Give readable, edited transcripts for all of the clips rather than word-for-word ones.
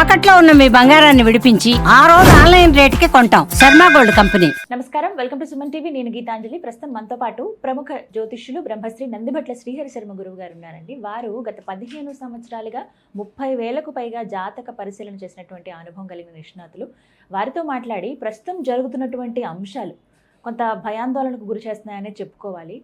తాకట్లో ఉన్న మీ బంగారాన్ని విడిపించి ఆ రోజు ఆన్లైన్ రేటుకి కొంటాం. Sharma gold company. నమస్కారం, వెల్కమ్ టు సుమన్ టీవీ. నేను గీతాంజలి. ప్రస్తుతం మనతో పాటు ప్రముఖ జ్యోతిష్యులు బ్రహ్మశ్రీ నందిభట్ల శ్రీహరి శర్మ గురువు గారు ఉన్నారండి. వారు గత 15 సంవత్సరాలుగా 30,000కు పైగా జాతక పరిశీలన చేసినటువంటి అనుభవం కలిగిన నిష్ణాతులు. వారితో మాట్లాడి ప్రస్తుతం జరుగుతున్నటువంటి అంశాలు కొంత భయాందోళనకు గురి చేస్తున్నాయనే చెప్పుకోవాలి.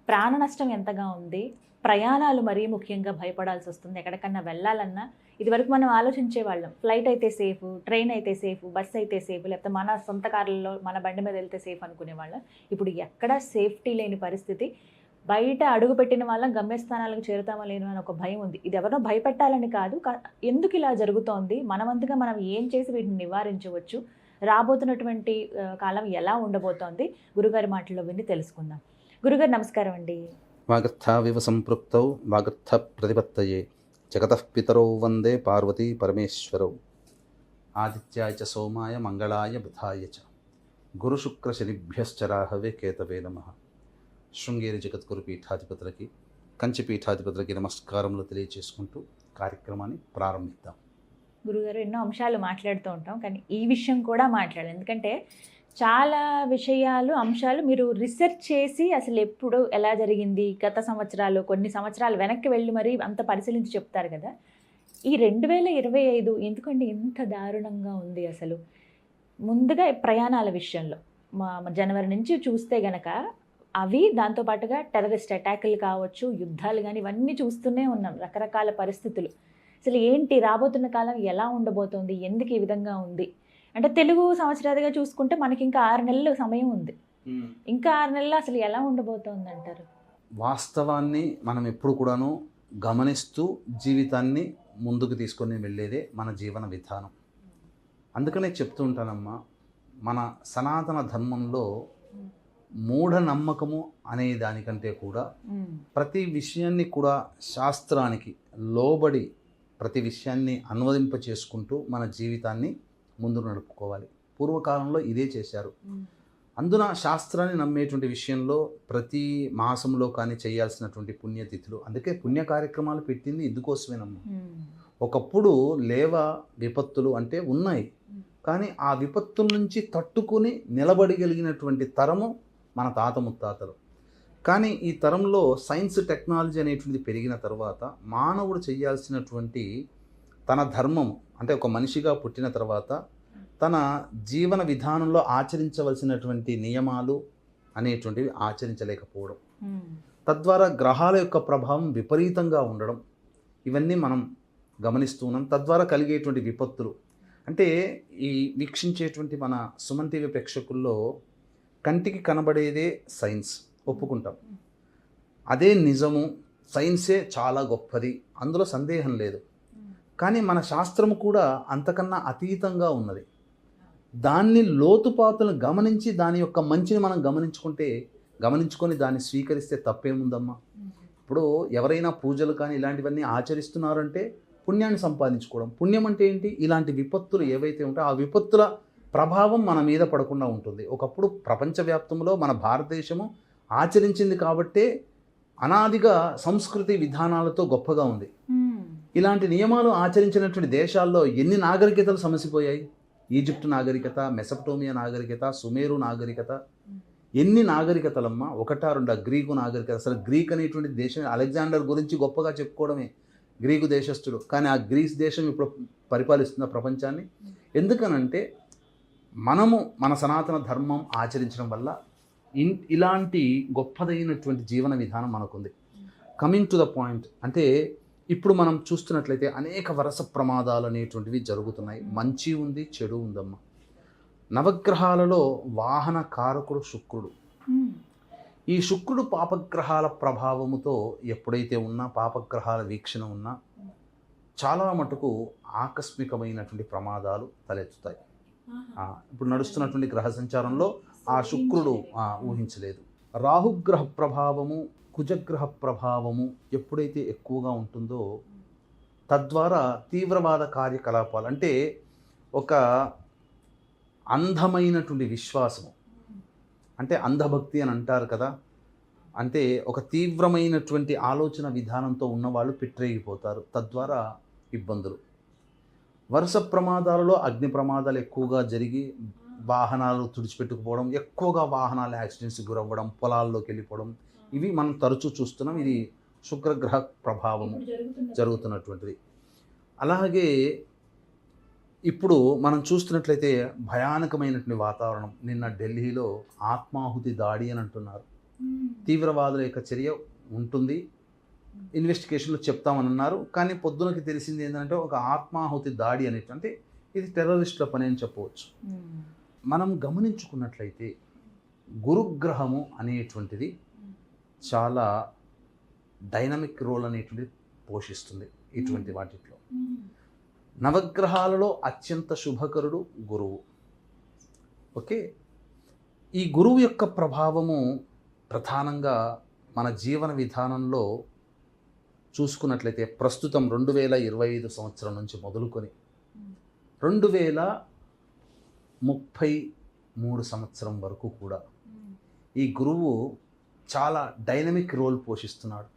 ప్రాణ నష్టం ఎంతగా ఉంది, ప్రయాణాలు మరీ ముఖ్యంగా భయపడాల్సి వస్తుంది. ఎక్కడికన్నా వెళ్ళాలన్నా ఇదివరకు మనం ఆలోచించే వాళ్ళం, ఫ్లైట్ అయితే సేఫ్, ట్రైన్ అయితే సేఫ్, బస్ అయితే సేఫ్, లేకపోతే మన సొంత కార్లలో మన బండి మీద వెళ్తే సేఫ్ అనుకునేవాళ్ళం. ఇప్పుడు ఎక్కడ సేఫ్టీ లేని పరిస్థితి. బయట అడుగు పెట్టిన వాళ్ళం గమ్యస్థానాలకు చేరుతామో లేను అని ఒక భయం ఉంది. ఇది ఎవరో భయపెట్టాలని కాదు, ఎందుకు ఇలా జరుగుతోంది, మనవంతుగా మనం ఏం చేసి వీటిని నివారించవచ్చు, రాబోతున్నటువంటి కాలం ఎలా ఉండబోతోంది, గురుగారి మాటల్లో విని తెలుసుకుందాం. గురుగారు నమస్కారం అండి. వాగర్థావివ సంపృక్తౌ వాగర్థ ప్రతిపత్తయే జగతః పితరౌ వందే పార్వతీ పరమేశ్వరౌ ఆదిత్యాయ చ సోమాయ మంగళాయ బుధాయ చ గురుశుక్రశనిభ్యశ్చ రాహవే కేతవే నమః. శృంగేరి జగద్గురు పీఠాధిపతులకి, కంచి పీఠాధిపతులకి నమస్కారములు తెలియజేసుకుంటూ కార్యక్రమాన్ని ప్రారంభిద్దాం. గురుగారు, ఎన్నో అంశాలు మాట్లాడుతూ ఉంటాం, కానీ ఈ విషయం కూడా మాట్లాడాలి. ఎందుకంటే చాలా విషయాలు, అంశాలు మీరు రీసెర్చ్ చేసి అసలు ఎప్పుడు ఎలా జరిగింది, గత సంవత్సరాలు, కొన్ని సంవత్సరాలు వెనక్కి వెళ్ళి మరీ అంత పరిశీలించి చెప్తారు కదా. ఈ 2025 ఎందుకండి ఇంత దారుణంగా ఉంది అసలు? ముందుగా ప్రయాణాల విషయంలో జనవరి నుంచి చూస్తే గనక అవి, దాంతోపాటుగా టెర్రరిస్ట్ అటాకులు కావచ్చు, యుద్ధాలు కానీ, ఇవన్నీ చూస్తూనే ఉన్నాం, రకరకాల పరిస్థితులు. అసలు ఏంటి రాబోతున్న కాలం ఎలా ఉండబోతోంది, ఎందుకు ఈ విధంగా ఉంది అంటే తెలుగు సంవత్సరాదిగా చూసుకుంటే మనకి ఇంకా 6 నెలలు సమయం ఉంది. ఇంకా 6 నెలలు అసలు ఎలా ఉండబోతోంది అంటారు? వాస్తవాన్ని మనం ఎప్పుడు కూడాను గమనిస్తూ జీవితాన్ని ముందుకు తీసుకొని వెళ్ళేదే మన జీవన విధానం. అందుకనే చెప్తూ ఉంటానమ్మా, మన సనాతన ధర్మంలో మూఢనమ్మకము అనే దానికంటే కూడా ప్రతి విషయాన్ని కూడా శాస్త్రానికి లోబడి ప్రతి విషయాన్ని అన్వయింప చేసుకుంటూ మన జీవితాన్ని ముందు నడుపుకోవాలి. పూర్వకాలంలో ఇదే చేశారు. అందున శాస్త్రాన్ని నమ్మేటువంటి విషయంలో ప్రతి మాసంలో కానీ చేయాల్సినటువంటి పుణ్యతిథులు, అందుకే పుణ్య కార్యక్రమాలు పెట్టింది ఇందుకోసమేనమ్మా. ఒకప్పుడు విపత్తులు అంటే ఉన్నాయి, కానీ ఆ విపత్తుల నుంచి తట్టుకుని నిలబడగలిగినటువంటి తరము మన తాత ముత్తాతలు. కానీ ఈ తరంలో సైన్స్ టెక్నాలజీ అనేటువంటిది పెరిగిన తర్వాత మానవుడు చేయాల్సినటువంటి తన ధర్మం అంటే ఒక మనిషిగా పుట్టిన తర్వాత తన జీవన విధానంలో ఆచరించవలసినటువంటి నియమాలు అనేటువంటివి ఆచరించలేకపోవడం, తద్వారా గ్రహాల యొక్క ప్రభావం విపరీతంగా ఉండడం, ఇవన్నీ మనం గమనిస్తున్నాం. తద్వారా కలిగేటువంటి విపత్తులు అంటే ఈ వీక్షించేటువంటి మన సుమన్ టీవీ ప్రేక్షకుల్లో కంటికి కనబడేదే సైన్స్, ఒప్పుకుంటాం, అదే నిజము, సైన్సే చాలా గొప్పది, అందులో సందేహం లేదు. కానీ మన శాస్త్రము కూడా అంతకన్నా అతీతంగా ఉన్నది. దాన్ని లోతుపాతులను గమనించి దాని యొక్క మంచిని మనం గమనించుకొని దాన్ని స్వీకరిస్తే తప్పేముందమ్మా. ఇప్పుడు ఎవరైనా పూజలు కానీ ఇలాంటివన్నీ ఆచరిస్తున్నారంటే పుణ్యాన్ని సంపాదించుకోవడం. పుణ్యం అంటే ఏంటి? ఇలాంటి విపత్తులు ఏవైతే ఉంటాయో ఆ విపత్తుల ప్రభావం మన మీద పడకుండా ఉంటుంది. ఒకప్పుడు ప్రపంచవ్యాప్తంలో మన భారతదేశము ఆచరించింది కాబట్టే అనాదిగా సంస్కృతి విధానాలతో గొప్పగా ఉంది. ఇలాంటి నియమాలు ఆచరించినటువంటి దేశాల్లో ఎన్ని నాగరికతలు సమసిపోయాయి. ఈజిప్టు నాగరికత, మెసపటోమియా నాగరికత, సుమేరు నాగరికత, ఎన్ని నాగరికతలమ్మా, ఒకటా రెండా. గ్రీకు నాగరికత, అసలు గ్రీక్ అనేటువంటి దేశం అలెగ్జాండర్ గురించి గొప్పగా చెప్పుకోవడమే గ్రీకు దేశస్థుడు. కానీ ఆ గ్రీస్ దేశం ఇప్పుడు పరిపాలిస్తున్న ప్రపంచాన్ని. ఎందుకనంటే మనము మన సనాతన ధర్మం ఆచరించడం వల్ల ఇలాంటి గొప్పదైనటువంటి జీవన విధానం మనకుంది. కమింగ్ టు ద పాయింట్, అంటే ఇప్పుడు మనం చూస్తున్నట్లయితే అనేక వరుస ప్రమాదాలు అనేటువంటివి జరుగుతున్నాయి. మంచి ఉంది, చెడు ఉందమ్మా. నవగ్రహాలలో వాహన కారకుడు శుక్రుడు. ఈ శుక్రుడు పాపగ్రహాల ప్రభావముతో ఎప్పుడైతే ఉన్నా, పాపగ్రహాల వీక్షణ ఉన్నా చాలా మటుకు ఆకస్మికమైనటువంటి ప్రమాదాలు తలెత్తుతాయి. ఇప్పుడు నడుస్తున్నటువంటి గ్రహ సంచారంలో ఆ శుక్రుడు ఊహించలేదు. రాహుగ్రహ ప్రభావము, కుజగ్రహ ప్రభావము ఎప్పుడైతే ఎక్కువగా ఉంటుందో తద్వారా తీవ్రవాద కార్యకలాపాలు, అంటే ఒక అంధమైనటువంటి విశ్వాసము, అంటే అంధభక్తి అని అంటారు కదా, అంటే ఒక తీవ్రమైనటువంటి ఆలోచన విధానంతో ఉన్నవాళ్ళు పెట్టరేగిపోతారు, తద్వారా ఇబ్బందులు. వరుస ప్రమాదాలలో అగ్ని ప్రమాదాలు ఎక్కువగా జరిగి వాహనాలు తుడిచిపెట్టుకుపోవడం, ఎక్కువగా వాహనాలు యాక్సిడెంట్స్కి గురవ్వడం, పొలాల్లోకి వెళ్ళిపోవడం, ఇవి మనం తరచూ చూస్తున్నాం. ఇది శుక్రగ్రహ ప్రభావము జరుగుతున్నటువంటిది. అలాగే ఇప్పుడు మనం చూస్తున్నట్లయితే భయానకమైనటువంటి వాతావరణం. నిన్న ఢిల్లీలో ఆత్మాహుతి దాడి అని అంటున్నారు. తీవ్రవాదుల యొక్క చర్య ఉంటుంది, ఇన్వెస్టిగేషన్లో చెప్తామని అన్నారు. కానీ పొద్దునకి తెలిసింది ఏంటంటే ఒక ఆత్మాహుతి దాడి అనేటువంటి ఇది టెర్రరిస్టుల పని అని చెప్పవచ్చు. మనం గమనించుకున్నట్లయితే గురుగ్రహము అనేటువంటిది చాలా డైనమిక్ రోల్ అనేటువంటిది పోషిస్తుంది ఇటువంటి వాటిలో. నవగ్రహాలలో అత్యంత శుభకరుడు గురువు. ఓకే, ఈ గురువు యొక్క ప్రభావము ప్రధానంగా మన జీవన విధానంలో చూసుకున్నట్లయితే ప్రస్తుతం 2025 సంవత్సరం నుంచి మొదలుకొని 2033 సంవత్సరం వరకు కూడా ఈ గురువు చాలా డైనమిక్ రోల్ పోషిస్తున్నాడు.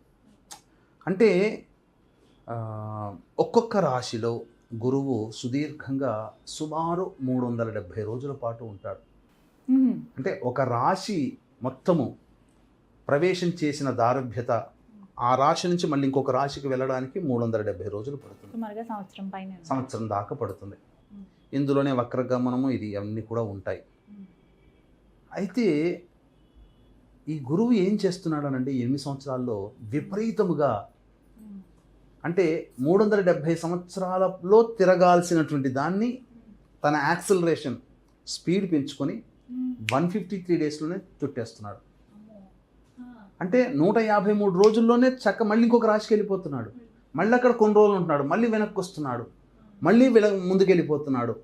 అంటే ఒక్కొక్క రాశిలో గురువు సుదీర్ఘంగా సుమారు 370 రోజుల పాటు ఉంటాడు. అంటే ఒక రాశి మొత్తము ప్రవేశం చేసిన దారభ్యత ఆ రాశి నుంచి మళ్ళీ ఇంకొక రాశికి వెళ్ళడానికి 370 రోజులు పడుతుంది. సంవత్సరం దాకా పడుతుంది. ఇందులోనే వక్రగమనము ఇది అన్నీ కూడా ఉంటాయి. అయితే ఈ గురువు ఏం చేస్తున్నాడు అనంటే 8 సంవత్సరాల్లో విపరీతముగా, అంటే 370 సంవత్సరాలలో తిరగాల్సినటువంటి దాన్ని తన యాక్సిలరేషన్ స్పీడ్ పెంచుకొని 153 డేస్లోనే చుట్టేస్తున్నాడు. అంటే 153 రోజుల్లోనే మళ్ళీ ఇంకొక రాశికి వెళ్ళిపోతున్నాడు. మళ్ళీ అక్కడ కొన్ని రోజులు ఉంటున్నాడు, మళ్ళీ వెనక్కి వస్తున్నాడు, మళ్ళీ ముందుకు వెళ్ళిపోతున్నాడు,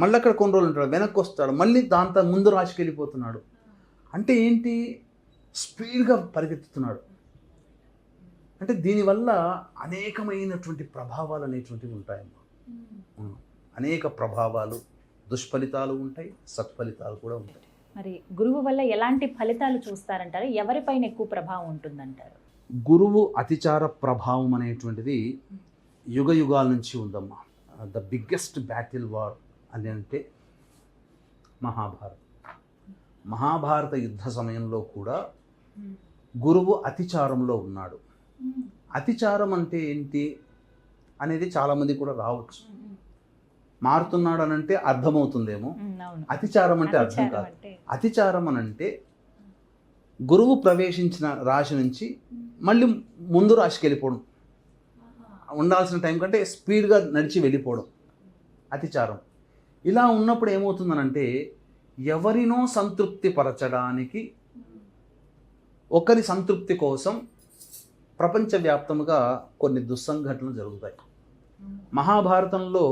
మళ్ళీ అక్కడ కొన్ని రోజులు ఉంటాడు, వెనక్కి వస్తాడు, మళ్ళీ దాంతో ముందు రాశికి వెళ్ళిపోతున్నాడు. అంటే ఏంటి, స్పీడ్గా పరిగెత్తుతున్నాడు. అంటే దీనివల్ల అనేకమైనటువంటి ప్రభావాలు అనేటువంటివి ఉంటాయమ్మా. అనేక ప్రభావాలు, దుష్ఫలితాలు ఉంటాయి, సత్ఫలితాలు కూడా ఉంటాయి. మరి గురువు వల్ల ఎలాంటి ఫలితాలు చూస్తారంటారు? ఎవరిపైన ఎక్కువ ప్రభావం ఉంటుందంటారు? గురువు అతిచార ప్రభావం అనేటువంటిది యుగ యుగాల నుంచి ఉందమ్మా. ద బిగ్గెస్ట్ బ్యాటిల్ వార్ అని అంటే మహాభారత యుద్ధ సమయంలో కూడా గురువు అతిచారంలో ఉన్నాడు. అతిచారం అంటే ఏంటి అనేది చాలామంది కూడా రావచ్చు. మారుతున్నాడు అని అంటే అర్థమవుతుందేమో. అతిచారం అంటే అర్థం కాదు. అతిచారం అని అంటే గురువు ప్రవేశించిన రాశి నుంచి మళ్ళీ ముందు రాశికి వెళ్ళిపోవడం, ఉండాల్సిన టైం కంటే స్పీడ్గా నడిచి వెళ్ళిపోవడం అతిచారం. ఇలా ఉన్నప్పుడు ఏమవుతుందనంటే ఎవరినో సంతృప్తి పరచడానికి, ఒకరి సంతృప్తి కోసం ప్రపంచవ్యాప్తంగా కొన్ని దుస్సంఘటనలు జరుగుతాయి. మహాభారతంలో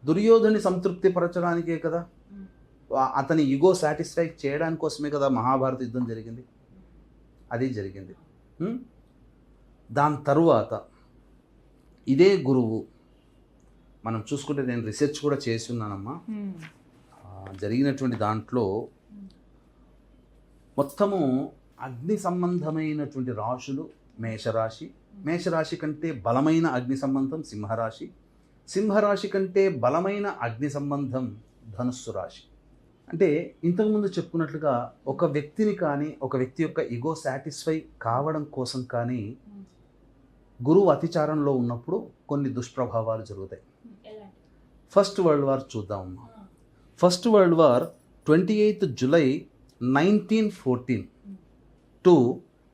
దుర్యోధని సంతృప్తి పరచడానికే కదా, అతని ఈగో సాటిస్ఫై చేయడానికి కోసమే కదా మహాభారత యుద్ధం జరిగింది. అది జరిగింది. దాని తరువాత ఇదే గురువు మనం చూసుకుంటే, నేను రీసెర్చ్ కూడా చేసి ఉన్నానమ్మా, జరిగినటువంటి దాంట్లో మొత్తము అగ్ని సంబంధమైనటువంటి రాశులు మేషరాశి, మేషరాశి కంటే బలమైన అగ్ని సంబంధం సింహరాశి, సింహరాశి కంటే బలమైన అగ్ని సంబంధం ధనుస్సు రాశి. అంటే ఇంతకుముందు చెప్పుకున్నట్లుగా ఒక వ్యక్తిని కానీ, ఒక వ్యక్తి యొక్క ఈగో సాటిస్ఫై కావడం కోసం కానీ గురువు అతిచారంలో ఉన్నప్పుడు కొన్ని దుష్ప్రభావాలు జరుగుతాయి. ఫస్ట్ వరల్డ్ వార్ చూద్దామమ్మా. First world war 28th July 1914 to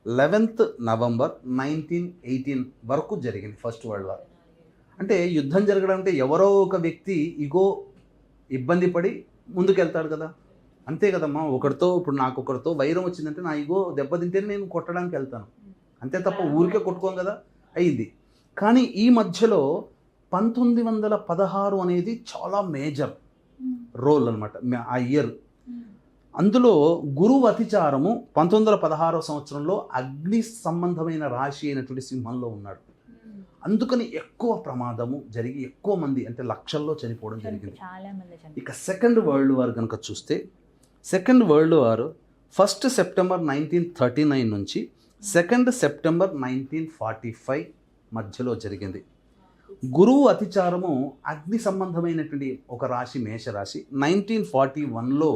11th November 1918 వరకు జరిగింది ఫస్ట్ వరల్డ్ వార్. అంటే యుద్ధం జరగడం అంటే ఎవరో ఒక వ్యక్తి ఈగో ఇబ్బంది పడి ముందుకెళ్తాడు కదా, అంతే కదమ్మా. ఒకరితో, ఇప్పుడు నాకు ఒకరితో వైరం వచ్చిందంటే నా ఈగో దెబ్బతింటేనే నేను కొట్టడానికి వెళ్తాను, అంతే తప్ప ఊరికే కొట్టుకోం కదా, అయింది. కానీ ఈ మధ్యలో 1916 అనేది చాలా మేజర్ రోల్ అనమాట ఆ ఇయర్. అందులో గురువు అతిచారము 1916వ సంవత్సరంలో అగ్ని సంబంధమైన రాశి అయినటువంటి సింహంలో ఉన్నాడు. అందుకని ఎక్కువ ప్రమాదము జరిగి ఎక్కువ మంది, అంటే లక్షల్లో చనిపోవడం జరిగింది. ఇక సెకండ్ వరల్డ్ వార్ కనుక చూస్తే, second world war 1st September 1939 నుంచి 2nd September 1945 మధ్యలో జరిగింది. గురువు అతిచారము అగ్ని సంబంధమైనటువంటి ఒక రాశి మేషరాశి. 1941లో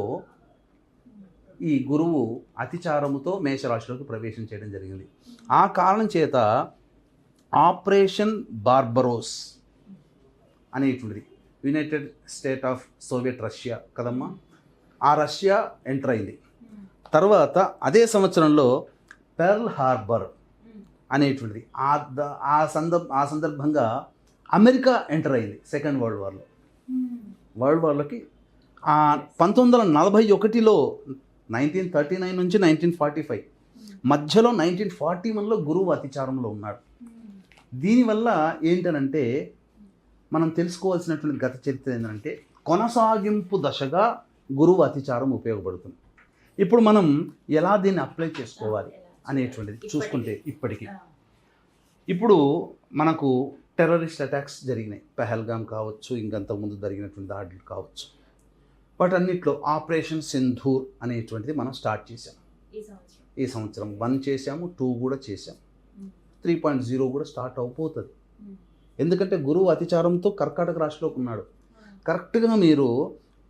ఈ గురువు అతిచారముతో మేషరాశిలోకి ప్రవేశం చేయడం జరిగింది. ఆ కారణం చేత ఆపరేషన్ బార్బరోస్ అనేటువంటిది United state of Soviet Russia కదమ్మా, ఆ రష్యా ఎంటర్ అయింది. తర్వాత అదే సంవత్సరంలో పెర్ల్ హార్బర్ అనేటువంటిది ఆ సందర్భంగా అమెరికా ఎంటర్ అయింది సెకండ్ వరల్డ్ వార్లోకి. 1941లో 1939 నుంచి 1945 మధ్యలో 1941లో గురువు అతిచారంలో ఉన్నాడు. దీనివల్ల ఏంటనంటే మనం తెలుసుకోవాల్సినటువంటి గత చరిత్ర ఏంటంటే కొనసాగింపు దశగా గురువు అతిచారం ఉపయోగపడుతుంది. ఇప్పుడు మనం ఎలా దీన్ని అప్లై చేసుకోవాలి అనేటువంటిది చూసుకుంటే ఇప్పటికీ ఇప్పుడు మనకు టెర్రరిస్ట్ అటాక్స్ జరిగినాయి. పెహల్గాం కావచ్చు, ఇంకంతకుముందు జరిగినటువంటి దాడులు కావచ్చు. వాటన్నిటిలో ఆపరేషన్ సింధూర్ అనేటువంటిది మనం స్టార్ట్ చేసాం. ఈ సంవత్సరం 1 చేసాము, 2 కూడా చేసాం, 3.0 కూడా స్టార్ట్ అయిపోతుంది. ఎందుకంటే గురువు అతిచారంతో కర్కాటక రాశిలోకి ఉన్నాడు. కరెక్ట్గా మీరు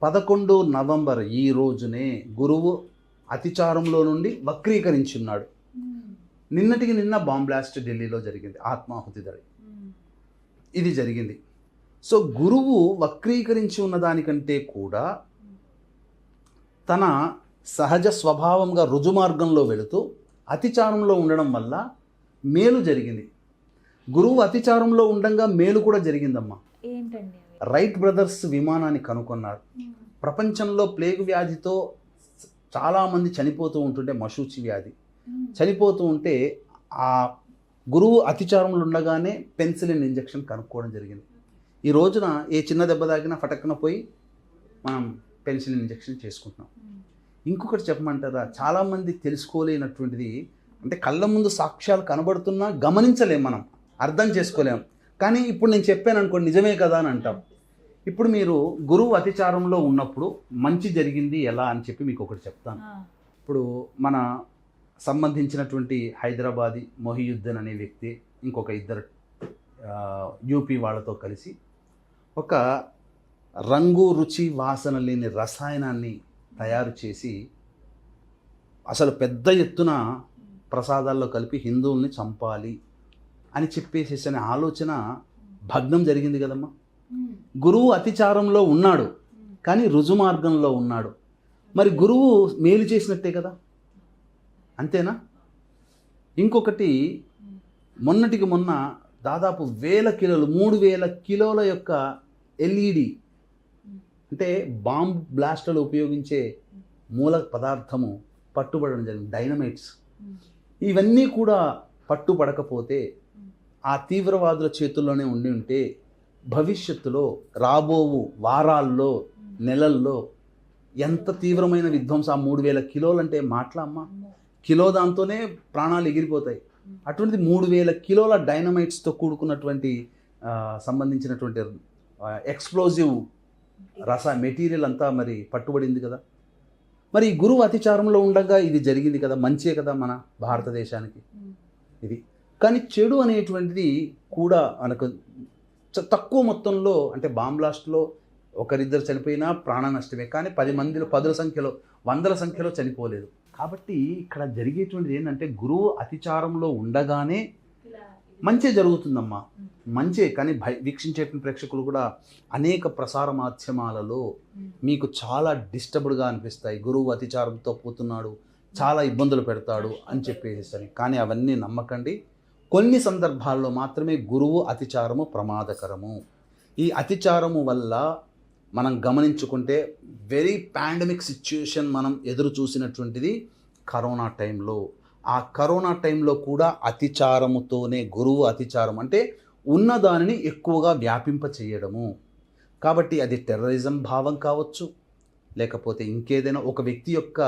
11 నవంబర్ ఈ రోజునే గురువు అతిచారంలో నుండి వక్రీకరించి ఉన్నాడు. నిన్నటికి నిన్న బాంబ్ బ్లాస్ట్ ఢిల్లీలో జరిగింది, ఆత్మాహుతి దాడి ఇది జరిగింది. సో గురువు వక్రీకరించి ఉన్నదానికంటే కూడా తన సహజ స్వభావంగా రుజుమార్గంలో వెళుతూ అతిచారంలో ఉండడం వల్ల మేలు జరిగింది. గురువు అతిచారంలో ఉండగా మేలు కూడా జరిగిందమ్మా. ఏంటండి? రైట్ బ్రదర్స్ విమానాన్ని కనుగొన్నారు. ప్రపంచంలో ప్లేగు వ్యాధితో చాలామంది చనిపోతూ ఉంటుంటే, మశూచి వ్యాధి చనిపోతూ ఉంటే ఆ గురువు అతిచారంలో ఉండగానే పెన్సిలిన్ ఇంజెక్షన్ కనుక్కోవడం జరిగింది. ఈ రోజున ఏ చిన్న దెబ్బ తాగినా ఫటక్కున పోయి మనం పెన్సిలిన్ ఇంజెక్షన్ చేసుకుంటున్నాం. ఇంకొకటి చెప్పమంటారా, చాలామంది తెలుసుకోలేనటువంటిది అంటే కళ్ళ ముందు సాక్ష్యాలు కనబడుతున్నా గమనించలేం, మనం అర్థం చేసుకోలేం. కానీ ఇప్పుడు నేను చెప్పాను అనుకోండి నిజమే కదా అని అంటాం. ఇప్పుడు మీరు గురువు అతిచారంలో ఉన్నప్పుడు మంచి జరిగింది ఎలా అని చెప్పి మీకు ఒకటి చెప్తాను. ఇప్పుడు మన సంబంధించినటువంటి హైదరాబాదీ మొహియుద్దీన్ అనే వ్యక్తి ఇంకొక ఇద్దరు యూపీ వాళ్ళతో కలిసి ఒక రంగు రుచి వాసన లేని రసాయనాన్ని తయారు చేసి అసలు పెద్ద ఎత్తున ప్రసాదాల్లో కలిపి హిందువుల్ని చంపాలి అని చెప్పేసేసి అనే ఆలోచన భగ్నం జరిగింది కదమ్మా. గురువు అతిచారంలో ఉన్నాడు కానీ రుజుమార్గంలో ఉన్నాడు. మరి గురువు మేలు చేసినట్టే కదా, అంతేనా? ఇంకొకటి మొన్నటికి మొన్న దాదాపు 1000 కిలోలు 3000 కిలోల యొక్క ఎల్ఈడి అంటే బాంబ్ బ్లాస్టులు ఉపయోగించే మూల పదార్థము పట్టుబడడం జరిగింది, డైనమైట్స్. ఇవన్నీ కూడా పట్టుబడకపోతే ఆ తీవ్రవాదుల చేతుల్లోనే ఉండి ఉంటే భవిష్యత్తులో రాబోవు వారాల్లో నెలల్లో ఎంత తీవ్రమైన విధ్వంసం. 3000 కిలోలు అంటే మాటలమ్మా, కిలో దాంతోనే ప్రాణాలు ఎగిరిపోతాయి. అటువంటిది 3000 కిలోల డైనమైట్స్తో కూడుకున్నటువంటి సంబంధించినటువంటి ఎక్స్ప్లోజివ్ మెటీరియల్ అంతా మరి పట్టుబడింది కదా. మరి గురువు అతిచారంలో ఉండగా ఇది జరిగింది కదా, మంచే కదా మన భారతదేశానికి ఇది. కానీ చెడు అనేటువంటిది కూడా మనకు తక్కువ మొత్తంలో, అంటే బాంబ్ బ్లాస్ట్లో ఒకరిద్దరు చనిపోయినా ప్రాణ నష్టమే, కానీ 10 మందిలో 10ల సంఖ్యలో 100ల సంఖ్యలో చనిపోలేదు. కాబట్టి ఇక్కడ జరిగేటువంటిది ఏంటంటే గురువు అతిచారంలో ఉండగానే మంచే జరుగుతుందమ్మా, మంచే. కానీ వీక్షించేటువంటి ప్రేక్షకులు కూడా అనేక ప్రసార మాధ్యమాలలో మీకు చాలా డిస్టర్బ్డ్గా అనిపిస్తాయి. గురువు అతిచారంతో పోతున్నాడు, చాలా ఇబ్బందులు పెడతాడు అని చెప్పేసి. కానీ అవన్నీ నమ్మకండి. కొన్ని సందర్భాల్లో మాత్రమే గురువు అతిచారము ప్రమాదకరము. ఈ అతిచారము వల్ల మనం గమనించుకుంటే వెరీ పాండమిక్ సిచ్యుయేషన్ మనం ఎదురు చూసినటువంటిది కరోనా టైంలో. ఆ కరోనా టైంలో కూడా అతిచారముతోనే గురువు అతిచారం అంటే ఉన్నదానిని ఎక్కువగా వ్యాపింప చేయడము. కాబట్టి అది టెర్రరిజం భావం కావచ్చు, లేకపోతే ఇంకేదైనా ఒక వ్యక్తి యొక్క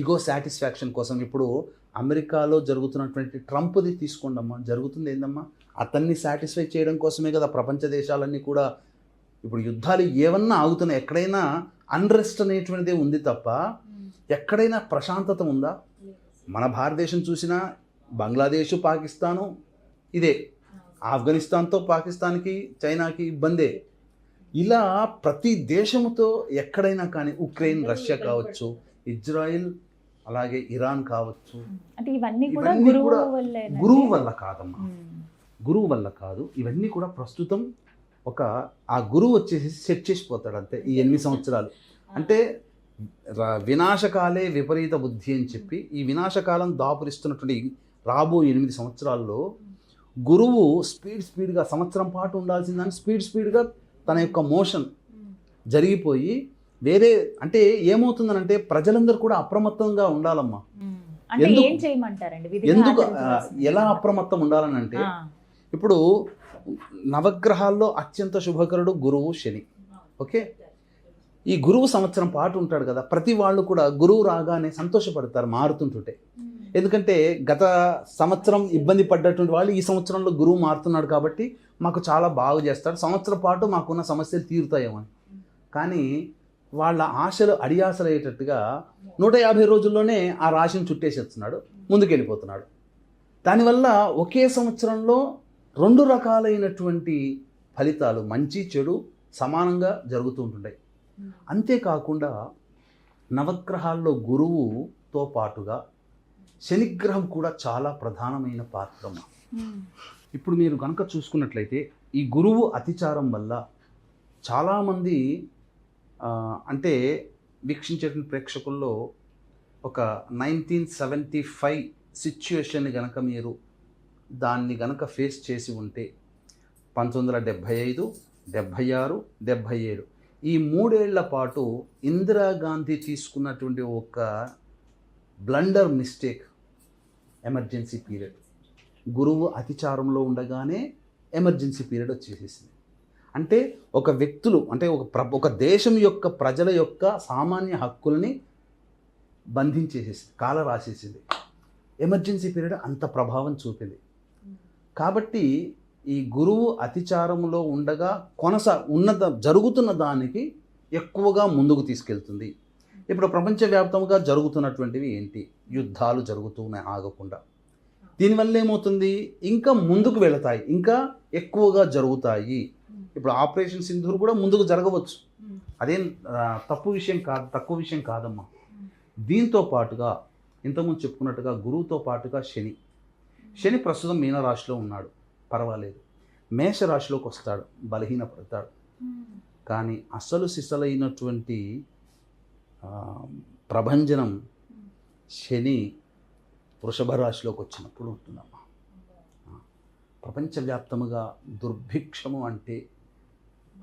ఈగో సాటిస్ఫాక్షన్ కోసం. ఇప్పుడు అమెరికాలో జరుగుతున్నటువంటి ట్రంప్ది తీసుకోండమ్మా, జరుగుతుంది ఏందమ్మా, అతన్ని సాటిస్ఫై చేయడం కోసమే కదా ప్రపంచ దేశాలన్నీ కూడా ఇప్పుడు యుద్ధాలు ఏమన్నా ఆగుతున్నాయి. ఎక్కడైనా అన్రెస్ట్ అనేటువంటిదే ఉంది తప్ప ఎక్కడైనా ప్రశాంతత ఉందా? మన భారతదేశం చూసినా బంగ్లాదేశ్, పాకిస్తాను ఇదే. ఆఫ్ఘనిస్తాన్తో పాకిస్తాన్కి చైనాకి ఇబ్బందే. ఇలా ప్రతి దేశంతో ఎక్కడైనా కానీ ఉక్రెయిన్, రష్యా కావచ్చు, ఇజ్రాయిల్, అలాగే ఇరాన్ కావచ్చు, అంటే ఇవన్నీ కూడా ఇవన్నీ గురువు కూడా వల్లేనా? గురువు వల్ల కాదమ్మా, గురువు వల్ల కాదు. ఇవన్నీ కూడా ప్రస్తుతం ఆ గురువు వచ్చేసి సెట్ చేసిపోతాడు అంతే ఈ 8 సంవత్సరాలు. అంటే వినాశకాలే విపరీత బుద్ధి అని చెప్పి ఈ వినాశకాలం దాపురిస్తున్నటువంటి రాబో 8 సంవత్సరాల్లో గురువు స్పీడ్గా సంవత్సరం పాటు ఉండాల్సిందని స్పీడ్గా తన యొక్క మోషన్ జరిగిపోయి వేరే, అంటే ఏమవుతుందనంటే ప్రజలందరూ కూడా అప్రమత్తంగా ఉండాలమ్మా. అంటే ఏం చేయమంటారండి? ఎందుకు ఎలా అప్రమత్తం ఉండాలని అంటే, ఇప్పుడు నవగ్రహాల్లో అత్యంత శుభకరుడు గురువు శని. ఓకే, ఈ గురువు సంవత్సరం పాటు ఉంటాడు కదా, ప్రతి వాళ్ళు కూడా గురువు రాగానే సంతోషపడతారు మారుతుంటుంటే. ఎందుకంటే గత సంవత్సరం ఇబ్బంది పడ్డటువంటి వాళ్ళు ఈ సంవత్సరంలో గురువు మారుతున్నాడు కాబట్టి మాకు చాలా బాగు చేస్తాడు, సంవత్సరం పాటు మాకున్న సమస్యలు తీరుతాయేమని. కానీ వాళ్ళ ఆశలు అడియాసలు అయ్యేటట్టుగా 150 రోజుల్లోనే ఆ రాశిని చుట్టేసేస్తున్నాడు, ముందుకెళ్ళిపోతున్నాడు. దానివల్ల ఒకే సంవత్సరంలో 2 రకాలైనటువంటి ఫలితాలు, మంచి చెడు సమానంగా జరుగుతూ ఉంటుంటాయి. అంతేకాకుండా నవగ్రహాల్లో గురువుతో పాటుగా శనిగ్రహం కూడా చాలా ప్రధానమైన పాత్ర. ఇప్పుడు మీరు కనుక చూసుకున్నట్లయితే ఈ గురువు అతిచారం వల్ల చాలామంది అంటే వీక్షించేటువంటి ప్రేక్షకుల్లో ఒక 1975 సిచ్యువేషన్ని కనుక మీరు దాన్ని కనుక ఫేస్ చేసి ఉంటే 1975, 76, 77 ఈ 3 ఏళ్ల పాటు ఇందిరాగాంధీ తీసుకున్నటువంటి ఒక బ్లండర్ మిస్టేక్ ఎమర్జెన్సీ పీరియడ్. గురువు అతిచారంలో ఉండగానే ఎమర్జెన్సీ పీరియడ్ వచ్చేసేసింది. అంటే ఒక వ్యక్తులు, అంటే ఒక దేశం యొక్క ప్రజల యొక్క సామాన్య హక్కుల్ని బంధించేసేసింది, కాల రాసేసింది. ఎమర్జెన్సీ పీరియడ్ అంత ప్రభావం చూపింది. కాబట్టి ఈ గురువు అతిచారంలో ఉండగా జరుగుతున్న దానికి ఎక్కువగా ముందుకు తీసుకెళ్తుంది. ఇప్పుడు ప్రపంచవ్యాప్తంగా జరుగుతున్నటువంటివి ఏంటి? యుద్ధాలు జరుగుతున్నాయి ఆగకుండా. దీనివల్ల ఏమవుతుంది? ఇంకా ముందుకు వెళతాయి, ఇంకా ఎక్కువగా జరుగుతాయి. ఇప్పుడు ఆపరేషన్ సింధూర్ కూడా ముందుకు జరగవచ్చు, అదేం తక్కువ విషయం కాదమ్మా. దీంతో పాటుగా ఇంతకుముందు చెప్పుకున్నట్టుగా గురువుతో పాటుగా శని ప్రస్తుతం మీనరాశిలో ఉన్నాడు, పర్వాలేదు. మేషరాశిలోకి వస్తాడు, బలహీనపడతాడు. కానీ అసలు సిసలైనటువంటి ప్రభంజనం శని వృషభ రాశిలోకి వచ్చినప్పుడు ఉంటుందమ్మా. ప్రపంచవ్యాప్తముగా దుర్భిక్షము అంటే,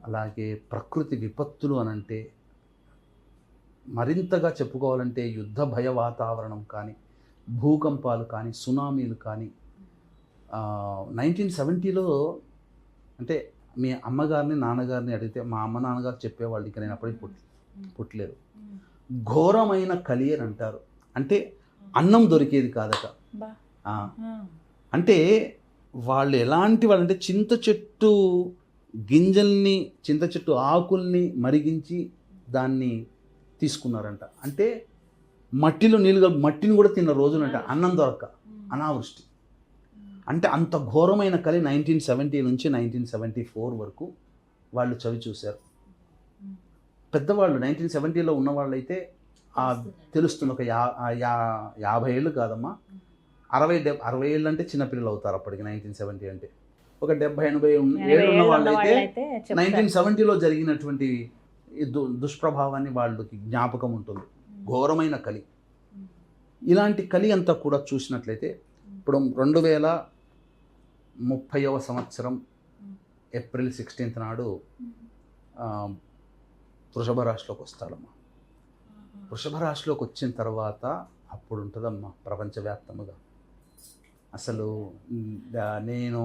అలాగే ప్రకృతి విపత్తులు అనంటే, మరింతగా చెప్పుకోవాలంటే యుద్ధ భయ వాతావరణం కానీ, భూకంపాలు కానీ, సునామీలు కానీ. 1970లో అంటే మీ అమ్మగారిని నాన్నగారిని అడిగితే, మా అమ్మ నాన్నగారు చెప్పేవాళ్ళు, ఇక నేను అప్పటికి పుట్టలేదు. ఘోరమైన కలి అని అంటారు. అంటే అన్నం దొరికేది కాదట. అంటే వాళ్ళు ఎలాంటి వాళ్ళంటే చింత చెట్టు గింజల్ని, చింత చెట్టు ఆకుల్ని మరిగించి దాన్ని తీసుకున్నారంట. అంటే మట్టిలో మట్టిని కూడా తిన్న రోజులంట, అన్నం దొరక్క, అనావృష్టి. అంటే అంత ఘోరమైన కలి 1970 నుంచి 1974 వరకు వాళ్ళు చవి చూశారు. పెద్దవాళ్ళు 1970లో ఉన్న వాళ్ళైతే తెలుస్తుంది, ఒక 50 ఏళ్ళు కాదమ్మా, 60 ఏళ్ళు అంటే చిన్నపిల్లలు అవుతారు అప్పటికి. 1970 అంటే ఒక 70-80 ఏళ్ళు ఉన్న వాళ్ళైతే 1970లో జరిగినటువంటి దుష్ప్రభావాన్ని వాళ్ళకి జ్ఞాపకం ఉంటుంది. ఘోరమైన కలి. ఇలాంటి కలి అంతా కూడా చూసినట్లయితే ఇప్పుడు 2030వ సంవత్సరం ఏప్రిల్ 16th నాడు వృషభ రాశిలోకి వస్తాడమ్మా. వృషభ రాశిలోకి వచ్చిన తర్వాత అప్పుడు ఉంటుందమ్మా ప్రపంచవ్యాప్తముగా. అసలు నేను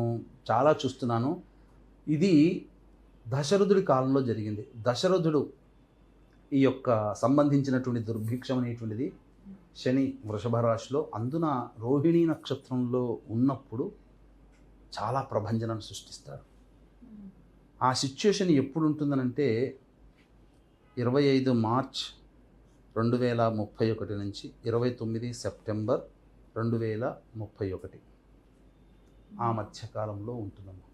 చాలా చూస్తున్నాను, ఇది దశరథుడి కాలంలో జరిగింది. దశరథుడు ఈ యొక్క సంబంధించినటువంటి దుర్భిక్షం అనేటువంటిది శని వృషభ రాశిలో, అందున రోహిణీ నక్షత్రంలో ఉన్నప్పుడు చాలా ప్రభంజనాన్ని సృష్టిస్తారు. ఆ సిచ్యుయేషన్ ఎప్పుడు ఉంటుందనంటే 25 మార్చ్ 2031 నుంచి 29 సెప్టెంబర్ 2031 ఆ మధ్యకాలంలో ఉంటుందమ్మా.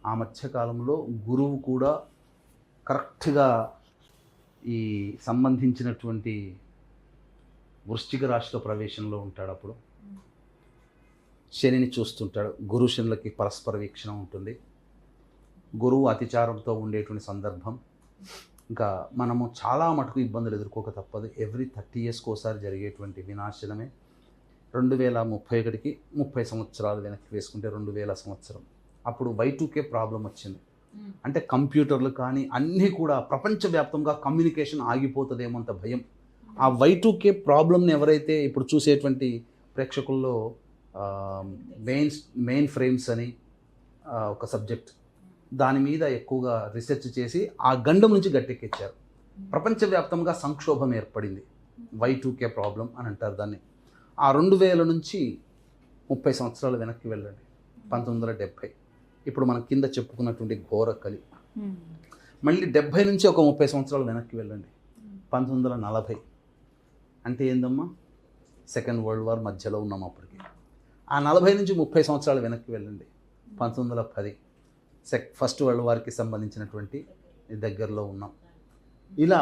ఆ మధ్యకాలంలో గురువు కూడా కరెక్ట్గా ఈ సంబంధించినటువంటి వృశ్చిక రాశిలో ప్రవేశంలో ఉంటాడు. అప్పుడు శనిని చూస్తుంటాడు. గురు శనులకి పరస్పర వీక్షణ ఉంటుంది. గురువు అతిచారంతో ఉండేటువంటి సందర్భం. ఇంకా మనము చాలా మటుకు ఇబ్బందులు ఎదుర్కోక తప్పదు. ఎవ్రీ 30 yearsకి ఒకసారి జరిగేటువంటి వినాశనమే 2031కి 30 సంవత్సరాలు వెనక్కి వేసుకుంటే 2000 సంవత్సరం. అప్పుడు Y2K ప్రాబ్లం వచ్చింది. అంటే కంప్యూటర్లు కానీ అన్నీ కూడా ప్రపంచవ్యాప్తంగా కమ్యూనికేషన్ ఆగిపోతుందేమో అంత భయం. ఆ Y2K ప్రాబ్లమ్ని ఎవరైతే ఇప్పుడు చూసేటువంటి ప్రేక్షకుల్లో మెయిన్ ఫ్రేమ్స్ అని ఒక సబ్జెక్ట్, దాని మీద ఎక్కువగా రీసెర్చ్ చేసి ఆ గండం నుంచి గట్టెక్కించారు. ప్రపంచవ్యాప్తంగా సంక్షోభం ఏర్పడింది. Y2K ప్రాబ్లం అని అంటారు దాన్ని. ఆ 2000 నుంచి 30 సంవత్సరాలు వెనక్కి వెళ్ళండి, 1970. ఇప్పుడు మనం కింద చెప్పుకున్నటువంటి ఘోరకలి. మళ్ళీ 70 నుంచి ఒక 30 సంవత్సరాలు వెనక్కి వెళ్ళండి, 1940. అంటే ఏందమ్మా, సెకండ్ వరల్డ్ వార్ మధ్యలో ఉన్నాం అప్పటికి. ఆ 40 నుంచి 30 సంవత్సరాలు వెనక్కి వెళ్ళండి, 1910. ఫస్ట్ వరల్డ్ వార్కి సంబంధించినటువంటి దగ్గరలో ఉన్నాం. ఇలా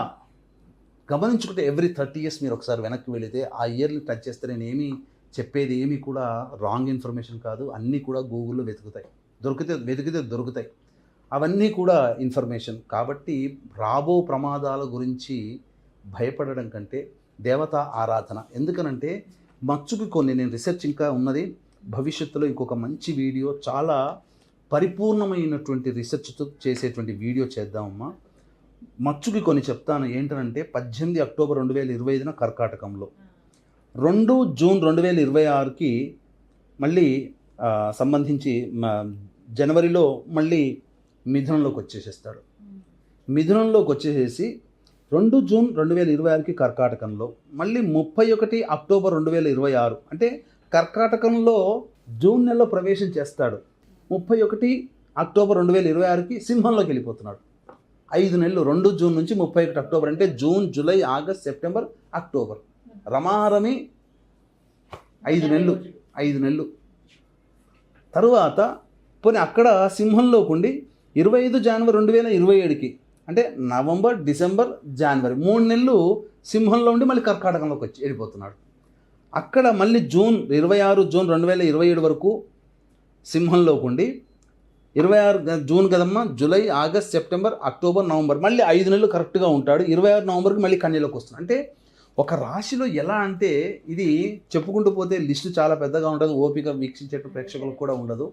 గమనించుకుంటే ఎవ్రీ 30 years మీరు ఒకసారి వెనక్కి వెళితే ఆ ఇయర్ని టచ్ చేస్తే నేను ఏమీ చెప్పేది ఏమీ కూడా రాంగ్ ఇన్ఫర్మేషన్ కాదు. అన్నీ కూడా గూగుల్లో వెతికితే దొరుకుతాయి. అవన్నీ కూడా ఇన్ఫర్మేషన్. కాబట్టి రాబో ప్రమాదాల గురించి భయపడడం కంటే దేవతా ఆరాధన. ఎందుకనంటే మచ్చుకి కొన్ని నేను రీసెర్చ్ ఇంకా ఉన్నది, భవిష్యత్తులో ఇంకొక మంచి వీడియో, చాలా పరిపూర్ణమైనటువంటి రీసెర్చ్తో చేసేటువంటి వీడియో చేద్దామమ్మా. మచ్చుకి కొన్ని చెప్తాను. ఏంటంటే 18 అక్టోబర్ 2025 కర్కాటకంలో, 2 జూన్ 2026కి మళ్ళీ సంబంధించి జనవరిలో మళ్ళీ మిథునంలోకి వచ్చేసేస్తాడు. మిథునంలోకి వచ్చేసేసి 2 జూన్ 2026కి కర్కాటకంలో, మళ్ళీ 31 అక్టోబర్ 2026 అంటే కర్కాటకంలో జూన్ నెలలో ప్రవేశం చేస్తాడు. 31 అక్టోబర్ 2026కి సింహంలోకి వెళ్ళిపోతున్నాడు. 5 నెలలు, 2 జూన్ నుంచి 31 అక్టోబర్ అంటే June, July, August, September, October, రమారమి 5 నెలలు. తరువాత పోనీ అక్కడ సింహంలోకి ఉండి 25 జనవరి 2027కి అంటే నవంబర్, డిసెంబర్, జనవరి 3 నెలలు సింహంలో ఉండి మళ్ళీ కర్కాటకంలోకి వెళ్ళిపోతున్నాడు. అక్కడ మళ్ళీ 26 జూన్ 2027 వరకు సింహంలోకి ఉండి 26 జూన్ కదమ్మా, July, August, September, October, November, మళ్ళీ 5 నెలలు కరెక్ట్గా ఉంటాడు. 26 నవంబర్కి మళ్ళీ కన్యలోకి వస్తున్నాడు. అంటే ఒక రాశిలో ఎలా అంటే ఇది చెప్పుకుంటూ పోతే లిస్టు చాలా పెద్దగా ఉంటుంది, ఓపిక వీక్షించే ప్రేక్షకులకు కూడా ఉండదు.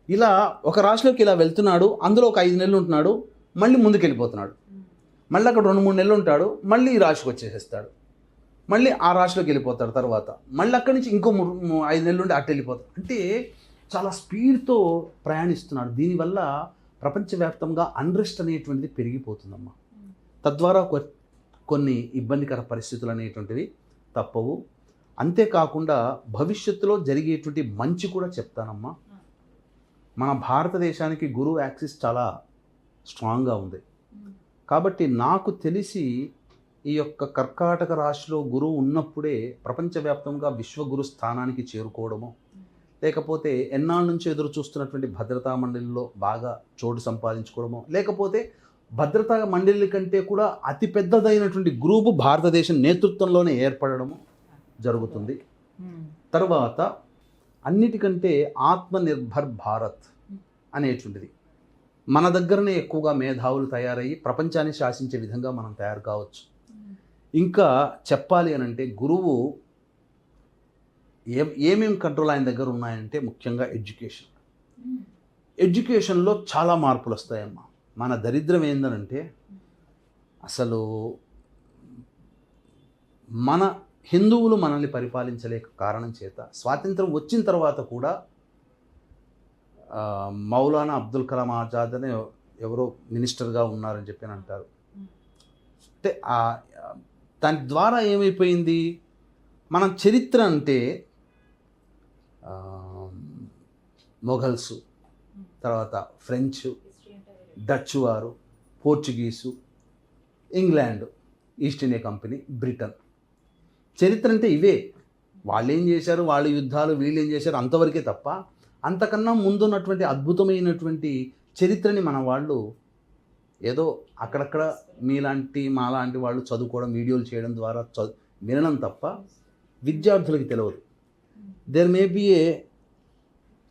ఇలా ఒక రాశిలోకి ఇలా వెళ్తున్నాడు, అందులో ఒక 5 నెలలు ఉంటున్నాడు, మళ్ళీ ముందుకు వెళ్ళిపోతున్నాడు, మళ్ళీ అక్కడ 2-3 నెలలు ఉంటాడు, మళ్ళీ ఈ రాశికి వచ్చేసేస్తాడు, మళ్ళీ ఆ రాశిలోకి వెళ్ళిపోతాడు. తర్వాత మళ్ళీ అక్కడి నుంచి ఇంకో 5 నెలలు ఉండి అటు వెళ్ళిపోతాడు. అంటే చాలా స్పీడ్తో ప్రయాణిస్తున్నాడు. దీనివల్ల ప్రపంచవ్యాప్తంగా అన్రెస్ట్ అనేటువంటిది పెరిగిపోతుందమ్మా. తద్వారా కొన్ని ఇబ్బందికర పరిస్థితులు అనేటువంటివి తప్పవు. అంతేకాకుండా భవిష్యత్తులో జరిగేటువంటి మంచి కూడా చెప్తానమ్మా. మన భారతదేశానికి గురువు యాక్సిస్ చాలా స్ట్రాంగ్గా ఉంది. కాబట్టి నాకు తెలిసి ఈ యొక్క కర్కాటక రాశిలో గురువు ఉన్నప్పుడే ప్రపంచవ్యాప్తంగా విశ్వగురు స్థానానికి చేరుకోవడము, లేకపోతే ఎన్నాళ్ళ నుంచి ఎదురు చూస్తున్నటువంటి భద్రతా మండలిలో బాగా చోటు సంపాదించుకోవడము, లేకపోతే భద్రతా మండలి కంటే కూడా అతిపెద్దదైనటువంటి గ్రూపు భారతదేశం నేతృత్వంలోనే ఏర్పడడము జరుగుతుంది. తర్వాత అన్నిటికంటే ఆత్మనిర్భర్ భారత్ అనేటువంటిది మన దగ్గరనే ఎక్కువగా మేధావులు తయారయ్యి ప్రపంచాన్ని శాసించే విధంగా మనం తయారు కావచ్చు. ఇంకా చెప్పాలి అని అంటే గురువు ఏమేమి కంట్రోల్ ఆయన దగ్గర ఉన్నాయంటే ముఖ్యంగా ఎడ్యుకేషన్లో చాలా మార్పులు వస్తాయమ్మా. మన దరిద్రం ఏందనంటే అసలు మన హిందువులు మనల్ని పరిపాలించలేక కారణం చేత స్వాతంత్రం వచ్చిన తర్వాత కూడా మౌలానా అబ్దుల్ కలాం ఆజాద్ అనే ఎవరో మినిస్టర్గా ఉన్నారని చెప్పి అంటారు. అంటే దాని ద్వారా ఏమైపోయింది, మనం చరిత్ర అంటే మొఘల్సు, తర్వాత ఫ్రెంచ్, డచ్ వారు, Portuguese, England, east India company, Britain. చరిత్ర అంటే ఇవే. వాళ్ళు ఏం చేశారు, వాళ్ళ యుద్ధాలు, వీళ్ళు ఏం చేశారు, అంతవరకే తప్ప అంతకన్నా ముందున్నటువంటి అద్భుతమైనటువంటి చరిత్రని మన వాళ్ళు ఏదో అక్కడక్కడ మాలాంటి వాళ్ళు చదువుకోవడం, వీడియోలు చేయడం ద్వారా వినడం తప్ప విద్యార్థులకి తెలియదు. There may be a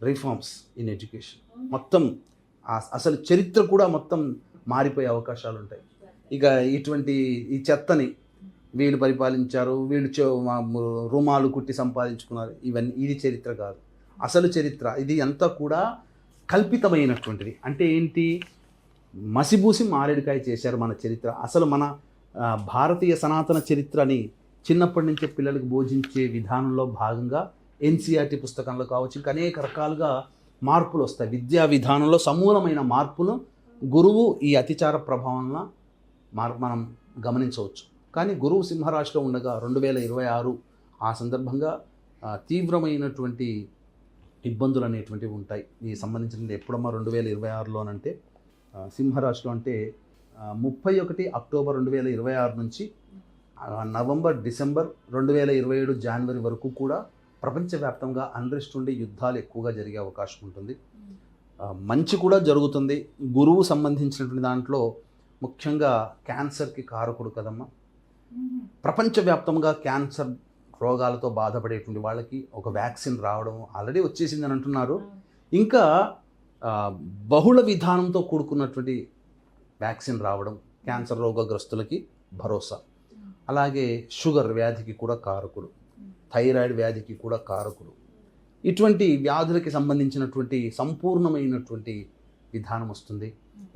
reforms in education. మొత్తం అసలు చరిత్ర కూడా మొత్తం మారిపోయే అవకాశాలు ఉంటాయి. ఇక ఈ చెత్తని వీళ్ళు పరిపాలించారు, వీళ్ళు రుమాలు కుట్టి సంపాదించుకున్నారు, ఇది చరిత్ర కాదు. అసలు చరిత్ర ఇది అంతా కూడా కల్పితమైనటువంటిది. అంటే ఏంటి, మసిబూసి మారేడుకాయ చేశారు మన చరిత్ర. అసలు మన భారతీయ సనాతన చరిత్రని చిన్నప్పటి నుంచే పిల్లలకు బోధించే విధానంలో భాగంగా ఎన్సీఆర్టీ పుస్తకంలో కావచ్చు, ఇంకా అనేక రకాలుగా మార్పులు వస్తాయి. విద్యా విధానంలో సమూలమైన మార్పులు గురువు ఈ అతిచార ప్రభావంలో మనం గమనించవచ్చు. కానీ గురువు సింహరాశిలో ఉండగా 2026 ఆ సందర్భంగా తీవ్రమైనటువంటి ఇబ్బందులు అనేటువంటివి ఉంటాయి. ఈ సంబంధించినది ఎప్పుడమ్మా 2026లోనంటే సింహరాశిలో అంటే 31 అక్టోబర్ 2026 నుంచి నవంబర్ డిసెంబర్ 2027 జనవరి వరకు కూడా ప్రపంచవ్యాప్తంగా అన్రెస్ట్ ఉండి యుద్ధాలు ఎక్కువగా జరిగే అవకాశం ఉంటుంది. మంచి కూడా జరుగుతుంది. గురువు సంబంధించినటువంటి దాంట్లో ముఖ్యంగా క్యాన్సర్కి కారకుడు కదమ్మా. ప్రపంచవ్యాప్తంగా క్యాన్సర్ రోగాలతో బాధపడేటువంటి వాళ్ళకి ఒక వ్యాక్సిన్ రావడం ఆల్రెడీ వచ్చేసిందని అంటున్నారు. ఇంకా బహుళ విధానంతో కూడుకున్నటువంటి వ్యాక్సిన్ రావడం క్యాన్సర్ రోగగ్రస్తులకి భరోసా. అలాగే షుగర్ వ్యాధికి కూడా కారకుడు, థైరాయిడ్ వ్యాధికి కూడా కారకుడు. ఇటువంటి వ్యాధులకి సంబంధించినటువంటి సంపూర్ణమైనటువంటి విధానం వస్తుంది.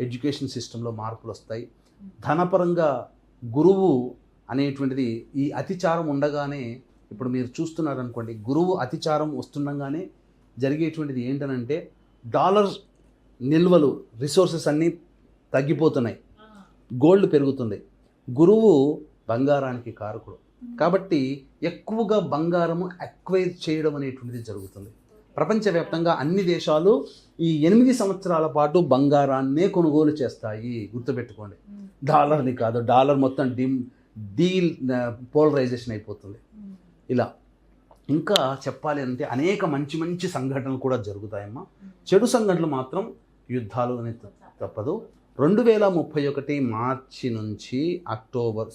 ఎడ్యుకేషన్ సిస్టంలో మార్పులు వస్తాయి. ధనపరంగా గురువు అనేటువంటిది ఈ అతిచారం ఉండగానే, ఇప్పుడు మీరు చూస్తున్నారనుకోండి, గురువు అతిచారం వస్తుండగానే జరిగేటువంటిది ఏంటనంటే డాలర్ నిల్వలు, రిసోర్సెస్ అన్నీ తగ్గిపోతున్నాయి, గోల్డ్ పెరుగుతుంది. గురువు బంగారానికి కారకుడు కాబట్టి ఎక్కువగా బంగారము అక్వైర్ చేయడం అనేటువంటిది జరుగుతుంది. ప్రపంచవ్యాప్తంగా అన్ని దేశాలు ఈ 8 సంవత్సరాల పాటు బంగారాన్నే కొనుగోలు చేస్తాయి. గుర్తుపెట్టుకోండి, డాలర్ని కాదు. డాలర్ మొత్తం డీల్ పోలరైజేషన్ అయిపోతుంది. ఇలా ఇంకా చెప్పాలి అంటే అనేక మంచి మంచి సంఘటనలు కూడా జరుగుతాయమ్మా. చెడు సంఘటనలు మాత్రం యుద్ధాలు అనేది తప్పదు. 2031 మార్చి నుంచి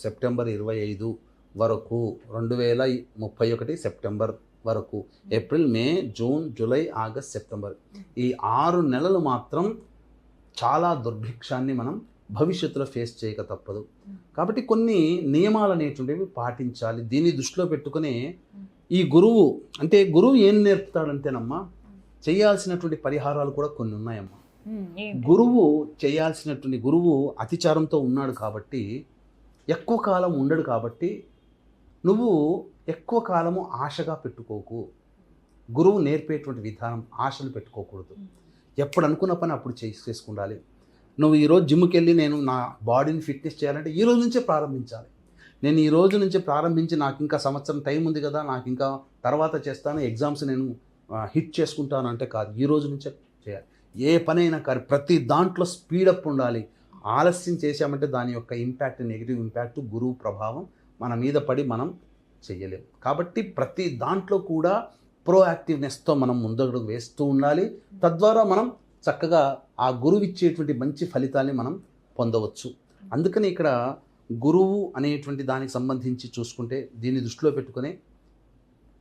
సెప్టెంబర్ 25 వరకు, 2031 సెప్టెంబర్ వరకు, ఏప్రిల్, మే, జూన్, జూలై, ఆగస్ట్, సెప్టెంబర్, ఈ 6 నెలలు మాత్రం చాలా దుర్భిక్షాన్ని మనం భవిష్యత్తులో ఫేస్ చేయక తప్పదు. కాబట్టి కొన్ని నియమాలు అనేటువంటివి పాటించాలి. దీన్ని దృష్టిలో పెట్టుకునే ఈ గురువు ఏం నేర్పుతాడంటేనమ్మా, చేయాల్సినటువంటి పరిహారాలు కూడా కొన్ని ఉన్నాయమ్మా. గురువు అతిచారంతో ఉన్నాడు కాబట్టి ఎక్కువ కాలం ఉండడు. కాబట్టి నువ్వు ఎక్కువ కాలము ఆశగా పెట్టుకోకు. గురువు నేర్పేటువంటి విధానం ఆశలు పెట్టుకోకూడదు. ఎప్పుడు అనుకున్న పని అప్పుడు చేసుకుండాలి. నువ్వు ఈరోజు జిమ్కి వెళ్ళి నేను నా బాడీని ఫిట్నెస్ చేయాలంటే ఈ రోజు నుంచే ప్రారంభించాలి. నేను ఈ రోజు నుంచే ప్రారంభించి నాకు ఇంకా సంవత్సరం టైం ఉంది కదా, నాకు ఇంకా తర్వాత చేస్తాను, ఎగ్జామ్స్ నేను హిట్ చేసుకుంటాను అంటే కాదు. ఈ రోజు నుంచే చేయాలి. ఏ పనైనా కానీ ప్రతి దాంట్లో స్పీడప్ ఉండాలి. ఆలస్యం చేశామంటే దాని యొక్క ఇంపాక్ట్, నెగిటివ్ ఇంపాక్ట్, గురువు ప్రభావం మన మీద పడి మనం చెయ్యలేము. కాబట్టి ప్రతి దాంట్లో కూడా ప్రోయాక్టివ్నెస్తో మనం ముందడుగు వేస్తూ ఉండాలి. తద్వారా మనం చక్కగా ఆ గురువు ఇచ్చేటువంటి మంచి ఫలితాన్ని మనం పొందవచ్చు. అందుకని ఇక్కడ గురువు అనేటువంటి దానికి సంబంధించి చూసుకుంటే దీన్ని దృష్టిలో పెట్టుకుని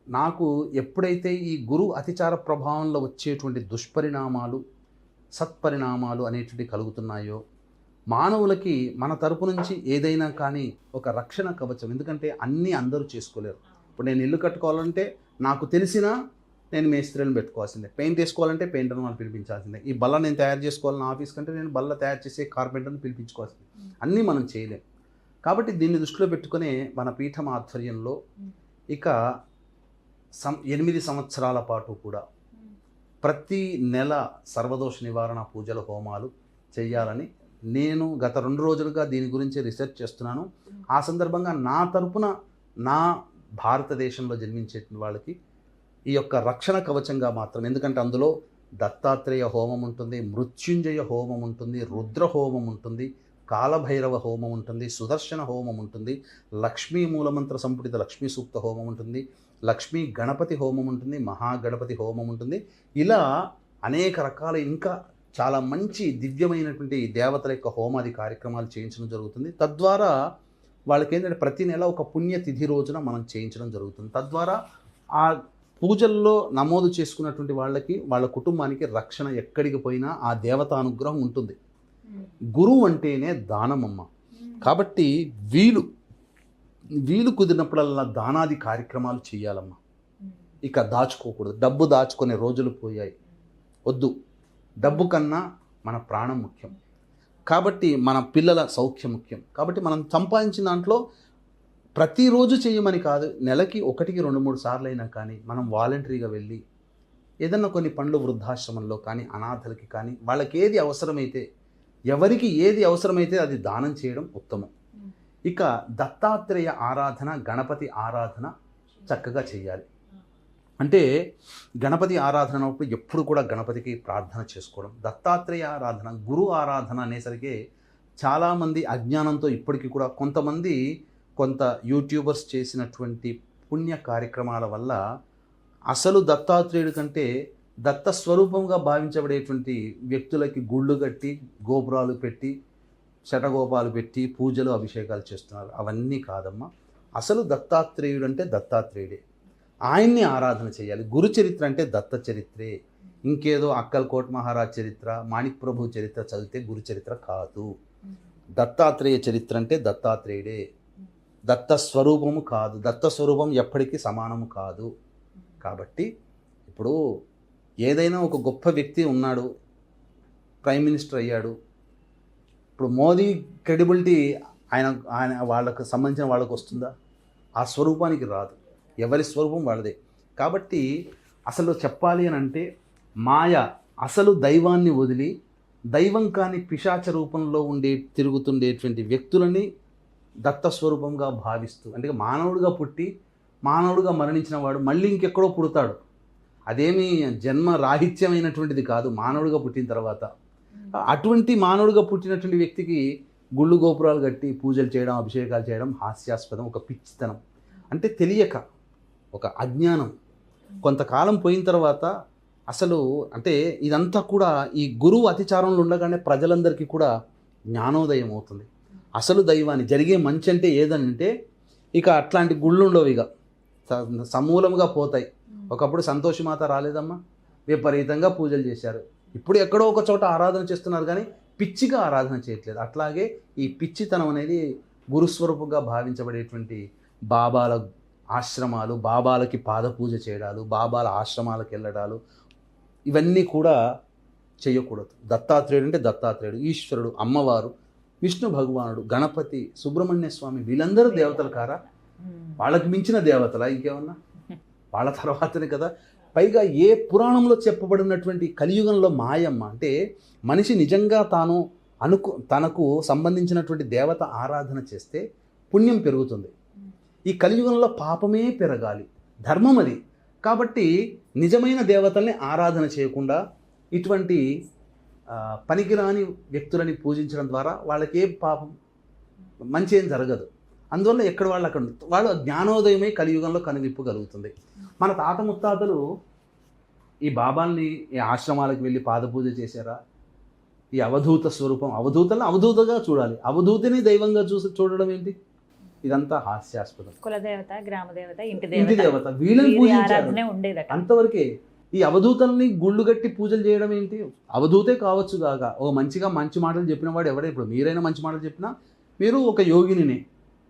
నాకు ఎప్పుడైతే ఈ గురువు అతిచార ప్రభావంలో వచ్చేటువంటి దుష్పరిణామాలు, సత్పరిణామాలు అనేటువంటి కలుగుతున్నాయో, మానవులకి మన తరపు నుంచి ఏదైనా కానీ ఒక రక్షణ కవచం. ఎందుకంటే అన్నీ అందరూ చేసుకోలేరు. ఇప్పుడు నేను ఇల్లు కట్టుకోవాలంటే నాకు తెలిసినా నేను మేస్త్రీలను పెట్టుకోవాల్సిందే, పెయింట్ వేసుకోవాలంటే పెయింటర్ని వాళ్ళు పిలిపించాల్సిందే, ఈ బల్ల నేను తయారు చేసుకోవాలని ఆఫీస్ కంటే నేను బల్ల తయారు చేసే కార్పెంటర్ని పిలిపించుకోవాల్సిందే. అన్నీ మనం చేయలేం. కాబట్టి దీన్ని దృష్టిలో పెట్టుకునే మన పీఠం ఆధ్వర్యంలో ఇక 8 సంవత్సరాల పాటు కూడా ప్రతి నెల సర్వదోష నివారణ పూజల హోమాలు చేయాలని నేను గత 2 రోజులుగా దీని గురించి రీసెర్చ్ చేస్తున్నాను. ఆ సందర్భంగా నా తరపున నా భారతదేశంలో జన్మించే వాళ్ళకి ఈ యొక్క రక్షణ కవచంగా మాత్రం, ఎందుకంటే అందులో దత్తాత్రేయ హోమం ఉంటుంది, మృత్యుంజయ హోమం ఉంటుంది, రుద్ర హోమం ఉంటుంది, కాలభైరవ హోమం ఉంటుంది, సుదర్శన హోమం ఉంటుంది, లక్ష్మీ మూలమంత్ర సంపుటిత లక్ష్మీ సూక్త హోమం ఉంటుంది, లక్ష్మీ గణపతి హోమం ఉంటుంది, మహాగణపతి హోమం ఉంటుంది. ఇలా అనేక రకాల ఇంకా చాలా మంచి దివ్యమైనటువంటి దేవతల యొక్క హోమాది కార్యక్రమాలు చేయించడం జరుగుతుంది. తద్వారా వాళ్ళకి ఏంటంటే ప్రతి నెల ఒక పుణ్యతిథి రోజున మనం చేయించడం జరుగుతుంది. తద్వారా ఆ పూజల్లో నమోదు చేసుకున్నటువంటి వాళ్ళకి, వాళ్ళ కుటుంబానికి రక్షణ ఎక్కడికి పోయినా ఆ దేవత అనుగ్రహం ఉంటుంది. గురువు అంటేనే దానమమ్మ. కాబట్టి వీలు కుదిరినప్పుడల్లా దానాది కార్యక్రమాలు చేయాలమ్మా. ఇక దాచుకోకూడదు. డబ్బు దాచుకునే రోజులు పోయాయి, వద్దు. డబ్బు కన్నా మన ప్రాణం ముఖ్యం. కాబట్టి మన పిల్లల సౌఖ్యం ముఖ్యం. కాబట్టి మనం సంపాదించిన దాంట్లో ప్రతిరోజు చేయమని కాదు, నెలకి 1-2-3 సార్లు అయినా కానీ మనం వాలంటరీగా వెళ్ళి ఏదన్నా కొన్ని పనులు వృద్ధాశ్రమంలో కానీ, అనాథలకి కానీ, వాళ్ళకి ఏది అవసరమైతే, ఎవరికి ఏది అవసరమైతే అది దానం చేయడం ఉత్తమం. ఇక దత్తాత్రేయ ఆరాధన, గణపతి ఆరాధన చక్కగా చేయాలి. అంటే గణపతి ఆరాధన అన్నప్పుడు ఎప్పుడు కూడా గణపతికి ప్రార్థన చేసుకోవడం. దత్తాత్రేయ ఆరాధన, గురు ఆరాధన అనేసరికి చాలామంది అజ్ఞానంతో ఇప్పటికీ కూడా కొంత యూట్యూబర్స్ చేసినటువంటి పుణ్య కార్యక్రమాల వల్ల అసలు దత్తాత్రేయుడి కంటే దత్త స్వరూపంగా భావించబడేటువంటి వ్యక్తులకి గుళ్ళు కట్టి, గోపురాలు పెట్టి, శటగోపాలు పెట్టి పూజలు అభిషేకాలు చేస్తున్నారు. అవన్నీ కాదమ్మా. అసలు దత్తాత్రేయుడు అంటే దత్తాత్రేయుడే. ఆయన్ని ఆరాధన చేయాలి. గురు చరిత్ర అంటే దత్త చరిత్రే. ఇంకేదో అక్కల్కోట్ మహారాజ్ చరిత్ర, మాణిక్ ప్రభు చరిత్ర చదివితే గురు చరిత్ర కాదు. దత్తాత్రేయ చరిత్ర అంటే దత్తాత్రేయుడే. దత్త స్వరూపము కాదు. దత్త స్వరూపం ఎప్పటికీ సమానము కాదు. కాబట్టి ఇప్పుడు ఏదైనా ఒక గొప్ప వ్యక్తి ఉన్నాడు, ప్రైమ్ మినిస్టర్ అయ్యాడు. ఇప్పుడు మోదీ క్రెడిబిలిటీ ఆయన వాళ్ళకు సంబంధించిన వాళ్ళకు వస్తుందా? ఆ స్వరూపానికి రాదు. ఎవరి స్వరూపం వాళ్ళదే. కాబట్టి అసలు చెప్పాలి అని అంటే మాయ అసలు దైవాన్ని వదిలి దైవం కాని పిశాచ రూపంలో తిరుగుతుండేటువంటి వ్యక్తులని దత్తస్వరూపంగా భావిస్తూ, అంటే మానవుడిగా పుట్టి మానవుడిగా మరణించిన వాడు మళ్ళీ ఇంకెక్కడో పుడతాడు. అదేమీ జన్మ రాహిత్యమైనటువంటిది కాదు మానవుడిగా పుట్టిన తర్వాత. అటువంటి మానవుడిగా పుట్టినటువంటి వ్యక్తికి గుళ్ళు గోపురాలు కట్టి పూజలు చేయడం, అభిషేకాలు చేయడం హాస్యాస్పదం, ఒక పిచ్చితనం. అంటే తెలియక, ఒక అజ్ఞానం. కొంతకాలం పోయిన తర్వాత అసలు అంటే ఇదంతా కూడా ఈ గురువు అతిచారంలో ఉండగానే ప్రజలందరికీ కూడా జ్ఞానోదయం అవుతుంది. అసలు దైవాన్ని జరిగే మంచి అంటే ఏదనంటే ఇక అట్లాంటి గుళ్ళు ఉండవు, ఇక సమూలంగా పోతాయి. ఒకప్పుడు సంతోషమాత రాలేదమ్మా, విపరీతంగా పూజలు చేశారు. ఇప్పుడు ఎక్కడో ఒక చోట ఆరాధన చేస్తున్నారు కానీ పిచ్చిగా ఆరాధన చేయట్లేదు. అట్లాగే ఈ పిచ్చితనం అనేది గురుస్వరూపంగా భావించబడేటువంటి బాబాల ఆశ్రమాలు, బాబాలకి పాద పూజ చేయడాలు, బాబాల ఆశ్రమాలకు వెళ్ళడాలు, ఇవన్నీ కూడా చేయకూడదు. దత్తాత్రేయుడు అంటే దత్తాత్రేయుడు, ఈశ్వరుడు, అమ్మవారు, విష్ణు భగవానుడు, గణపతి, సుబ్రహ్మణ్య స్వామి, వీళ్ళందరూ దేవతలు కారా? వాళ్ళకి మించిన దేవతలా ఇంకేమన్నా? వాళ్ళ తర్వాతనే కదా. పైగా ఏ పురాణంలో చెప్పబడినటువంటి కలియుగంలో మాయమ్మ అంటే మనిషి నిజంగా తనకు సంబంధించినటువంటి దేవత ఆరాధన చేస్తే పుణ్యం పెరుగుతుంది. ఈ కలియుగంలో పాపమే పెరగాలి, ధర్మం అది. కాబట్టి నిజమైన దేవతల్ని ఆరాధన చేయకుండా ఇటువంటి పనికిరాని వ్యక్తులని పూజించడం ద్వారా వాళ్ళకి ఏం పాపం, మంచి ఏం జరగదు. అందువల్ల ఎక్కడ వాళ్ళు అక్కడ వాళ్ళు జ్ఞానోదయమే కలియుగంలో కనువిప్పగలుగుతుంది. మన తాత ముత్తాతలు ఈ బాబాల్ని ఈ ఆశ్రమాలకు వెళ్ళి పాదపూజ చేశారా? ఈ అవధూత స్వరూపం, అవధూతలను అవధూతగా చూడాలి, అవధూతిని దైవంగా చూడడం ఏంటి? ఇదంతా హాస్యాస్పదం. కులదేవత, గ్రామదేవత, ఇంటి దేవత వీళ్ళని పూజించారు అంతవరకే. ఈ అవధూతల్ని గుళ్ళు గట్టి పూజలు చేయడం ఏంటి? అవధూతే కావచ్చు కాక ఓ మంచి మాటలు చెప్పిన వాడు ఎవడే. ఇప్పుడు మీరైనా మంచి మాటలు చెప్పినా మీరు ఒక యోగినినే,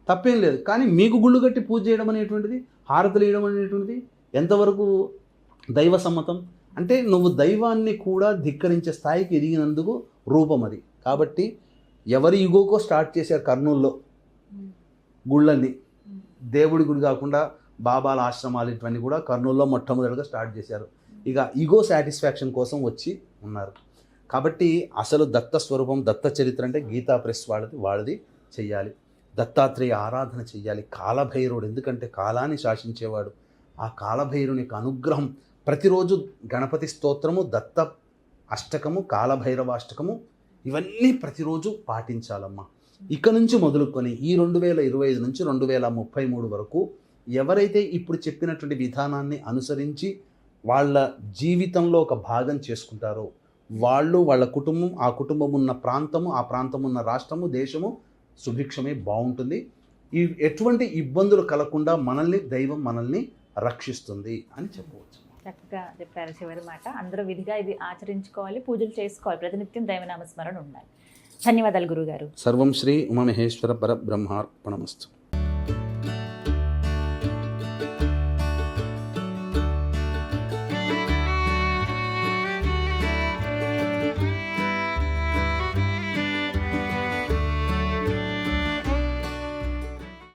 తప్పేం లేదు. కానీ మీకు గుళ్ళు గట్టి పూజ చేయడం అనేటువంటిది, హారతులు వేయడం అనేటువంటిది ఎంతవరకు దైవ సమ్మతం? అంటే నువ్వు దైవాన్ని కూడా ధిక్కరించే స్థాయికి ఎదిగినందుకు రూపం అది. కాబట్టి ఎవరి యుగోకో స్టార్ట్ చేశారు కర్నూల్లో గుళ్ళని. దేవుడి గుడి కాకుండా బాబాల ఆశ్రమాలు ఇవన్నీ కూడా కర్నూల్లో మొట్టమొదటిగా స్టార్ట్ చేశారు. ఇక ఈగో సాటిస్ఫాక్షన్ కోసం వచ్చి ఉన్నారు. కాబట్టి అసలు దత్త స్వరూపం, దత్త చరిత్ర అంటే గీతా ప్రెస్ వాళ్ళది చెయ్యాలి. దత్తాత్రేయ ఆరాధన చెయ్యాలి. కాలభైరవుడు, ఎందుకంటే కాలాన్ని శాసించేవాడు. ఆ కాలభైరుని యొక్క అనుగ్రహం ప్రతిరోజు గణపతి స్తోత్రము, దత్త అష్టకము, కాలభైరవాష్టకము, ఇవన్నీ ప్రతిరోజు పాటించాలమ్మా. ఇక నుంచి మొదలుకొని ఈ 2025 నుంచి 2033 వరకు ఎవరైతే ఇప్పుడు చెప్పినటువంటి విధానాన్ని అనుసరించి వాళ్ళ జీవితంలో ఒక భాగం చేసుకుంటారో వాళ్ళు, వాళ్ళ కుటుంబం, ఆ కుటుంబం ఉన్న ప్రాంతము, ఆ ప్రాంతం ఉన్న రాష్ట్రము, దేశము సుభిక్షమే బాగుంటుంది. ఎటువంటి ఇబ్బందులు కలగకుండా దైవం మనల్ని రక్షిస్తుంది అని చెప్పవచ్చు. చక్కగా చెప్పారు చివరి మాట. అందరూ విధిగా ఇది ఆచరించుకోవాలి, పూజలు చేసుకోవాలి, ప్రతినిత్యం దైవనామస్మరణ ఉండాలి. ధన్యవాదాలు గురుగారు. సర్వం శ్రీ ఉమామహేశ్వర పరబ్రహ్మార్పణమస్తు.